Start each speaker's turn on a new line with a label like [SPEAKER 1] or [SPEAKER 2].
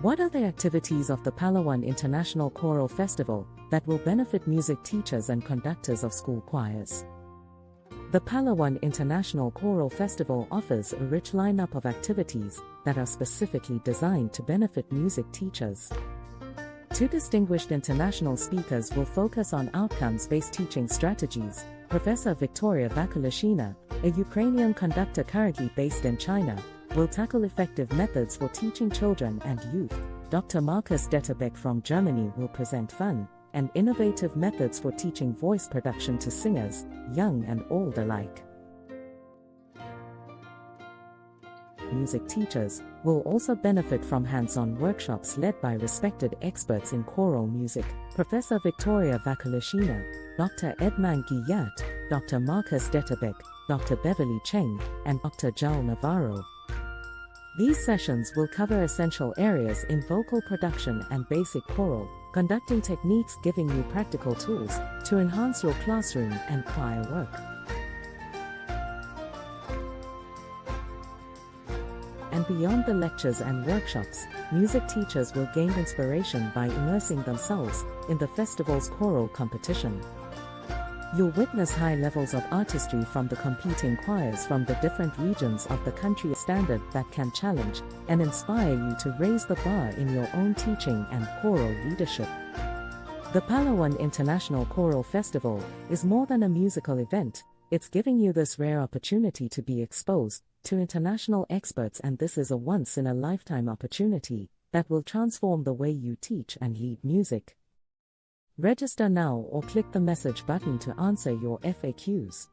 [SPEAKER 1] What are the activities of the Palawan International Choral Festival that will benefit music teachers and conductors of school choirs? The Palawan International Choral Festival offers a rich lineup of activities that are specifically designed to benefit music teachers. Two distinguished international speakers will focus on outcomes-based teaching strategies. Professor Victoria Vakulishina, a Ukrainian conductor currently based in China, will tackle effective methods for teaching children and youth. Dr. Markus Detterbeck from Germany will present fun and innovative methods for teaching voice production to singers, young and old alike. Music teachers will also benefit from hands-on workshops led by respected experts in choral music. Professor Victoria Vakulishina, Dr. Edman Guillat, Dr. Markus Detterbeck, Dr. Beverly Cheng, and Dr. Joel Navarro. These sessions will cover essential areas in vocal production and basic choral conducting techniques, giving you practical tools to enhance your classroom and choir work. And beyond the lectures and workshops, music teachers will gain inspiration by immersing themselves in the festival's choral competition. You'll witness high levels of artistry from the competing choirs from the different regions of the country, a standard that can challenge and inspire you to raise the bar in your own teaching and choral leadership. The Palawan International Choral Festival is more than a musical event. It's giving you this rare opportunity to be exposed to international experts, and this is a once-in-a-lifetime opportunity that will transform the way you teach and lead music. Register now or click the message button to answer your FAQs.